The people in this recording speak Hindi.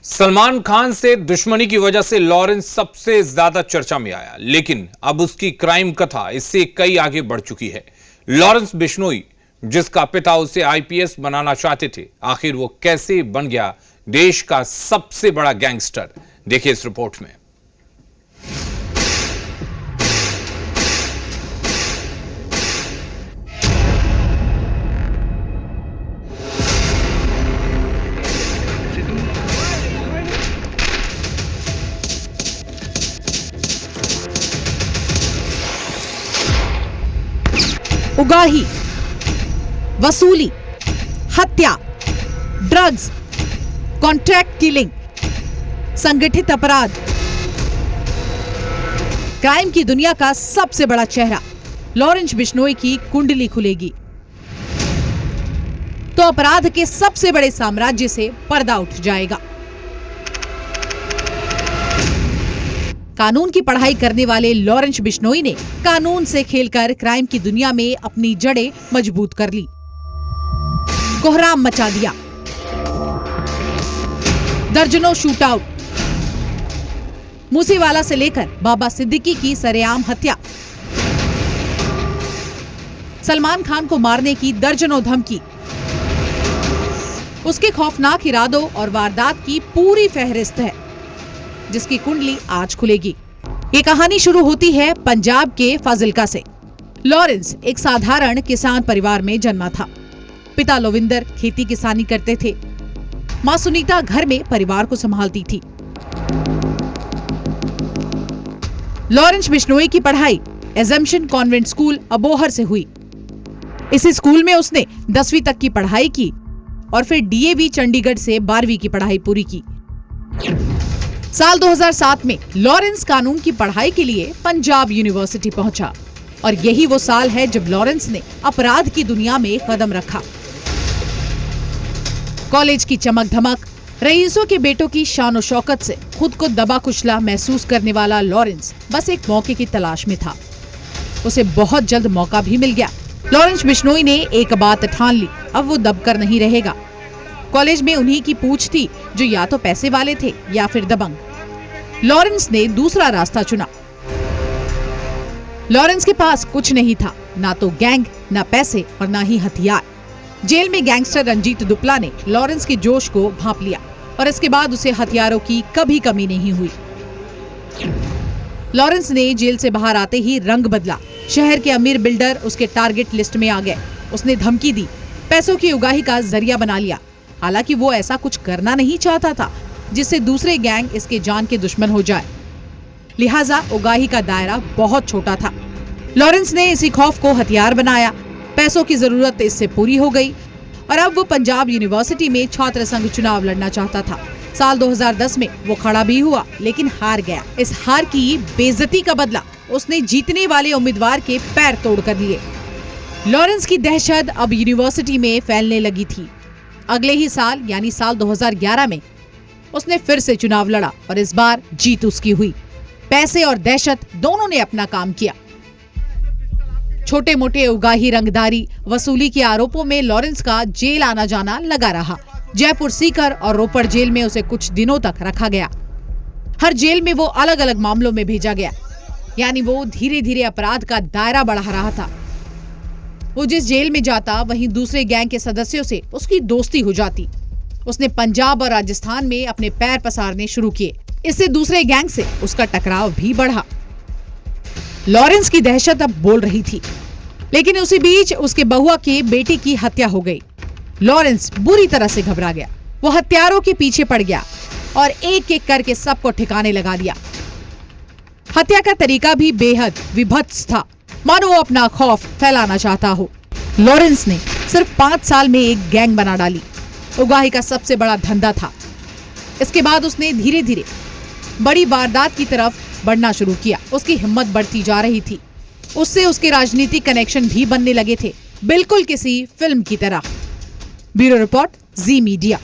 सलमान खान से दुश्मनी की वजह से लॉरेंस सबसे ज्यादा चर्चा में आया, लेकिन अब उसकी क्राइम कथा इससे कई आगे बढ़ चुकी है। लॉरेंस बिश्नोई, जिसका पिता उसे आईपीएस बनाना चाहते थे, आखिर वो कैसे बन गया देश का सबसे बड़ा गैंगस्टर? देखिए इस रिपोर्ट में। उगाही, वसूली, हत्या, ड्रग्स, कॉन्ट्रैक्ट किलिंग, संगठित अपराध, क्राइम की दुनिया का सबसे बड़ा चेहरा लॉरेंस बिश्नोई की कुंडली खुलेगी तो अपराध के सबसे बड़े साम्राज्य से पर्दा उठ जाएगा। कानून की पढ़ाई करने वाले लॉरेंस बिश्नोई ने कानून से खेलकर क्राइम की दुनिया में अपनी जड़ें मजबूत कर ली, कोहराम मचा दिया। दर्जनों शूटआउट, मूसेवाला से लेकर बाबा सिद्दीकी की सरेआम हत्या, सलमान खान को मारने की दर्जनों धमकी, उसके खौफनाक इरादों और वारदात की पूरी फहरिस्त है, जिसकी कुंडली आज खुलेगी। ये कहानी शुरू होती है पंजाब के फाजिल्का से। लॉरेंस एक साधारण किसान परिवार में जन्मा था। पिता लोविंदर खेती किसानी करते थे, मां सुनीता घर में परिवार को संभालती थी। लॉरेंस बिश्नोई की पढ़ाई एजम्पशन कॉन्वेंट स्कूल अबोहर से हुई। इसी स्कूल में उसने 10वीं तक की पढ़ाई की और फिर डीएवी चंडीगढ़ से 12वीं की पढ़ाई पूरी की। साल 2007 में लॉरेंस कानून की पढ़ाई के लिए पंजाब यूनिवर्सिटी पहुंचा और यही वो साल है जब लॉरेंस ने अपराध की दुनिया में कदम रखा। कॉलेज की चमक धमक, रईसों के बेटों की शान शौकत से खुद को दबा कुचला महसूस करने वाला लॉरेंस बस एक मौके की तलाश में था। उसे बहुत जल्द मौका भी मिल गया। लॉरेंस बिश्नोई ने एक बात ठान ली, अब वो दबकर नहीं रहेगा। कॉलेज में उन्हीं की पूछ थी जो या तो पैसे वाले थे या फिर दबंग। लॉरेंस ने दूसरा रास्ता चुना। लॉरेंस के पास कुछ नहीं था, ना तो गैंग, ना पैसे और ना ही हथियार। जेल में गैंगस्टर रंजीत दुपला ने लॉरेंस के जोश को भांप लिया और इसके बाद उसे हथियारों की कभी कमी नहीं हुई। लॉरेंस ने जेल से बाहर आते ही रंग बदला। शहर के अमीर बिल्डर उसके टारगेट लिस्ट में आ गए। उसने धमकी दी, पैसों की उगाही का जरिया बना लिया। हालांकि वो ऐसा कुछ करना नहीं चाहता था जिससे दूसरे गैंग इसके जान के दुश्मन हो जाए, लिहाजा उगाही का दायरा बहुत छोटा था। लॉरेंस ने इसी खौफ को हथियार बनाया। पैसों की जरूरत इससे पूरी हो गई और अब वो पंजाब यूनिवर्सिटी में छात्र संघ चुनाव लड़ना चाहता था। साल 2010 में वो खड़ा भी हुआ, लेकिन हार गया। इस हार की बेइज्जती का बदला उसने जीतने वाले उम्मीदवार के पैर तोड़ कर लिए। लॉरेंस की दहशत अब यूनिवर्सिटी में फैलने लगी थी। अगले ही साल यानी साल 2011 में उसने फिर से चुनाव लड़ा और इस बार जीत उसकी हुई। पैसे और दहशत दोनों ने अपना काम किया। छोटे मोटे उगाही, रंगदारी, वसूली के आरोपों में लॉरेंस का जेल आना जाना लगा रहा। जयपुर, सीकर और रोपड़ जेल में उसे कुछ दिनों तक रखा गया। हर जेल में वो अलग अलग मामलों में भेजा गया, यानी वो धीरे धीरे अपराध का दायरा बढ़ा रहा था। वो जिस जेल में जाता वहीं दूसरे गैंग के सदस्यों से उसकी दोस्ती हो जाती। उसने पंजाब और राजस्थान में अपने पैर पसारने शुरू किए। इससे दूसरे गैंग से उसका टकराव भी बढ़ा। लॉरेंस की दहशत अब बोल रही थी, लेकिन उसी बीच उसके बहुआ के बेटे की हत्या हो गई। लॉरेंस बुरी तरह से घबरा गया। वो हत्यारों के पीछे पड़ गया और एक एक करके सबको ठिकाने लगा दिया। हत्या का तरीका भी बेहद विभत्स था, मानो वो अपना खौफ फैलाना चाहता हो। लॉरेंस ने सिर्फ 5 साल में एक गैंग बना डाली। उगाही का सबसे बड़ा धंधा था। इसके बाद उसने धीरे धीरे बड़ी वारदात की तरफ बढ़ना शुरू किया। उसकी हिम्मत बढ़ती जा रही थी। उससे उसके राजनीतिक कनेक्शन भी बनने लगे थे, बिल्कुल किसी फिल्म की तरह। ब्यूरो रिपोर्ट, जी मीडिया।